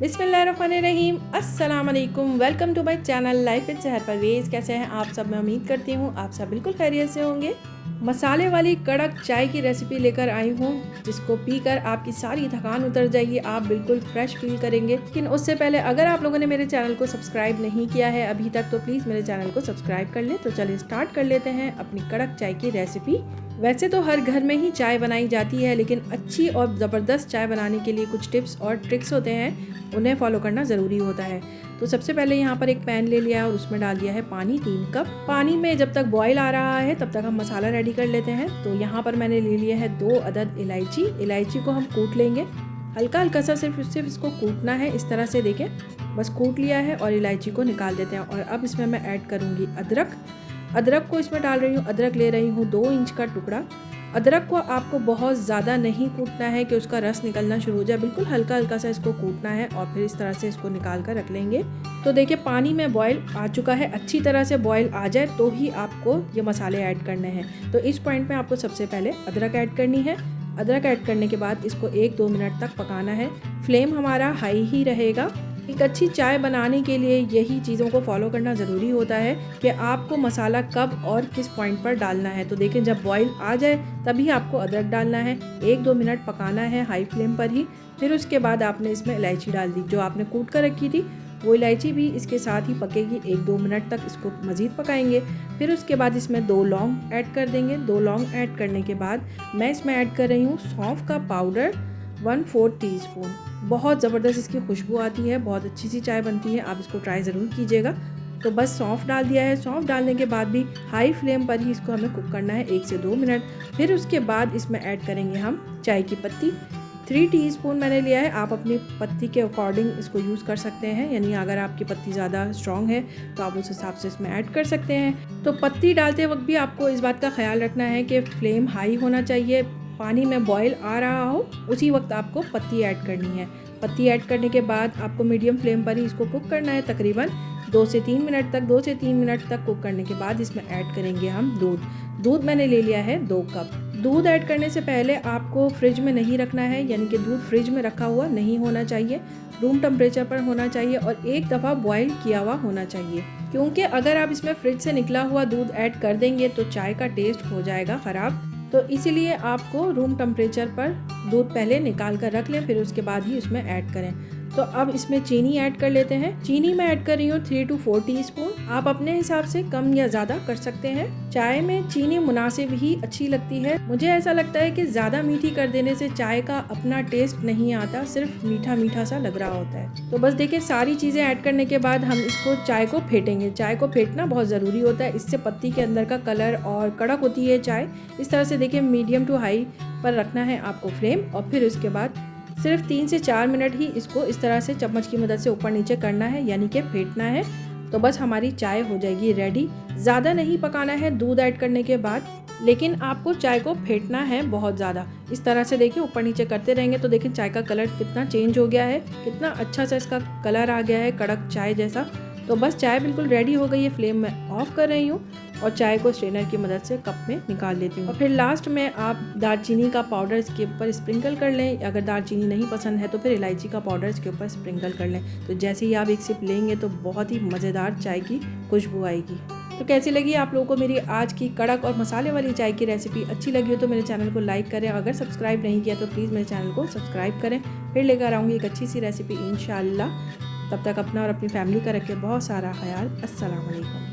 बिस्मिल्लाहिर्रहमानिर्रहीम, अस्सलाम वालेकुम। Welcome to my channel life with Sahar Parvez. कैसे हैं आप सब? मैं उम्मीद करती हूँ आप सब बिल्कुल खैरियत से होंगे। मसाले वाली कड़क चाय की रेसिपी लेकर आई हूँ, जिसको पीकर आपकी सारी थकान उतर जाएगी, आप बिल्कुल फ्रेश फील करेंगे। लेकिन उससे पहले अगर आप लोगों ने मेरे चैनल को सब्सक्राइब नहीं किया है अभी तक, तो प्लीज़ मेरे चैनल को सब्सक्राइब कर लें। तो चलिए स्टार्ट कर लेते हैं अपनी कड़क चाय की रेसिपी। वैसे तो हर घर में ही चाय बनाई जाती है, लेकिन अच्छी और ज़बरदस्त चाय बनाने के लिए कुछ टिप्स और ट्रिक्स होते हैं, उन्हें फॉलो करना ज़रूरी होता है। तो सबसे पहले यहाँ पर एक पैन ले लिया है और उसमें डाल दिया है पानी 3 कप। पानी में जब तक बॉईल आ रहा है तब तक हम मसाला रेडी कर लेते हैं। तो यहाँ पर मैंने ले लिया है 2 अदद इलायची। इलायची को हम कूट लेंगे, हल्का हल्का सा सिर्फ इसको कूटना है। इस तरह से देखें, बस कूट लिया है और इलायची को निकाल देते हैं। और अब इसमें मैं ऐड करूँगी अदरक। अदरक को इसमें डाल रही हूँ। अदरक ले रही हूँ 2 इंच का टुकड़ा। अदरक को आपको बहुत ज़्यादा नहीं कूटना है कि उसका रस निकलना शुरू हो जाए, बिल्कुल हल्का हल्का सा इसको कूटना है और फिर इस तरह से इसको निकाल कर रख लेंगे। तो देखिए पानी में बॉयल आ चुका है, अच्छी तरह से बॉयल आ जाए तो ही आपको ये मसाले ऐड करने हैं। तो इस पॉइंट में आपको सबसे पहले अदरक ऐड करनी है। अदरक ऐड करने के बाद इसको 1-2 मिनट तक पकाना है। फ्लेम हमारा हाई ही रहेगा। एक अच्छी चाय बनाने के लिए यही चीज़ों को फॉलो करना ज़रूरी होता है कि आपको मसाला कब और किस पॉइंट पर डालना है। तो देखें, जब बॉईल आ जाए तभी आपको अदरक डालना है। 1-2 मिनट पकाना है हाई फ्लेम पर ही। फिर उसके बाद आपने इसमें इलायची डाल दी, जो आपने कूट कर रखी थी। वो इलायची भी इसके साथ ही पकेगी। 1-2 मिनट तक इसको मज़ीद पकाएंगे। फिर उसके बाद इसमें 2 लौंग ऐड कर देंगे। 2 लौंग ऐड करने के बाद मैं इसमें ऐड कर रही हूँ सौंफ का पाउडर 1/4 टीस्पून। बहुत ज़बरदस्त इसकी खुशबू आती है, बहुत अच्छी सी चाय बनती है, आप इसको ट्राई ज़रूर कीजिएगा। तो बस सौंफ डाल दिया है। सौंफ डालने के बाद भी हाई फ्लेम पर ही इसको हमें कुक करना है 1 से 2 मिनट। फिर उसके बाद इसमें ऐड करेंगे हम चाय की पत्ती। 3 टीस्पून मैंने लिया है, आप अपनी पत्ती के अकॉर्डिंग इसको यूज़ कर सकते हैं, यानी अगर आपकी पत्ती ज़्यादा स्ट्रॉन्ग है तो आप उस हिसाब से इसमें ऐड कर सकते हैं। तो पत्ती डालते वक्त भी आपको इस बात का ख्याल रखना है कि फ्लेम हाई होना चाहिए, पानी में बॉईल आ रहा हो उसी वक्त आपको पत्ती ऐड करनी है। पत्ती ऐड करने के बाद आपको मीडियम फ्लेम पर ही इसको कुक करना है, तकरीबन 2 से 3 मिनट तक। 2 से 3 मिनट तक कुक करने के बाद इसमें ऐड करेंगे हम दूध। दूध मैंने ले लिया है 2 कप। दूध ऐड करने से पहले आपको फ्रिज में नहीं रखना है, यानी कि दूध फ्रिज में रखा हुआ नहीं होना चाहिए, रूम टेम्परेचर पर होना चाहिए और एक दफ़ा बॉईल किया हुआ होना चाहिए। क्योंकि अगर आप इसमें फ्रिज से निकला हुआ दूध ऐड कर देंगे तो चाय का टेस्ट हो जाएगा ख़राब। तो इसीलिए आपको रूम टेम्परेचर पर दूध पहले निकाल कर रख लें, फिर उसके बाद ही उसमें ऐड करें। तो अब इसमें चीनी ऐड कर लेते हैं। चीनी मैं ऐड कर रही हूँ 3 to 4 टीस्पून। आप अपने हिसाब से कम या ज़्यादा कर सकते हैं। चाय में चीनी मुनासिब ही अच्छी लगती है। मुझे ऐसा लगता है कि ज़्यादा मीठी कर देने से चाय का अपना टेस्ट नहीं आता, सिर्फ मीठा मीठा सा लग रहा होता है। तो बस देखिए, सारी चीज़ें ऐड करने के बाद हम इसको चाय को फेंटेंगे। चाय को फेंटना बहुत ज़रूरी होता है, इससे पत्ती के अंदर का कलर और कड़क होती है चाय। इस तरह से देखिए, मीडियम टू हाई पर रखना है आपको फ्लेम, और फिर उसके बाद सिर्फ 3 से 4 मिनट ही इसको इस तरह से चम्मच की मदद से ऊपर नीचे करना है, यानी कि फेंटना है। तो बस हमारी चाय हो जाएगी रेडी। ज़्यादा नहीं पकाना है दूध ऐड करने के बाद, लेकिन आपको चाय को फेंटना है बहुत ज़्यादा। इस तरह से देखिए, ऊपर नीचे करते रहेंगे तो देखिए चाय का कलर कितना चेंज हो गया है, कितना अच्छा सा इसका कलर आ गया है, कड़क चाय जैसा। तो बस चाय बिल्कुल रेडी हो गई है। फ्लेम मैं ऑफ कर रही हूँ और चाय को स्ट्रेनर की मदद से कप में निकाल लेती हूँ। और फिर लास्ट में आप दालचीनी का पाउडर इसके ऊपर स्प्रिंकल कर लें। अगर दालचीनी नहीं पसंद है तो फिर इलायची का पाउडर इसके ऊपर स्प्रिंकल कर लें। तो जैसे ही आप एक सिप लेंगे तो बहुत ही मज़ेदार चाय की खुशबू आएगी। तो कैसी लगी आप लोगों को मेरी आज की कड़क और मसाले वाली चाय की रेसिपी? अच्छी लगी हो तो मेरे चैनल को लाइक करें। अगर सब्सक्राइब नहीं किया तो प्लीज़ मेरे चैनल को सब्सक्राइब करें। फिर लेकर आऊँगी एक अच्छी सी रेसिपी इंशाअल्लाह। तब तक अपना और अपनी फैमिली का रखें बहुत सारा ख्याल। अस्सलाम वालेकुम।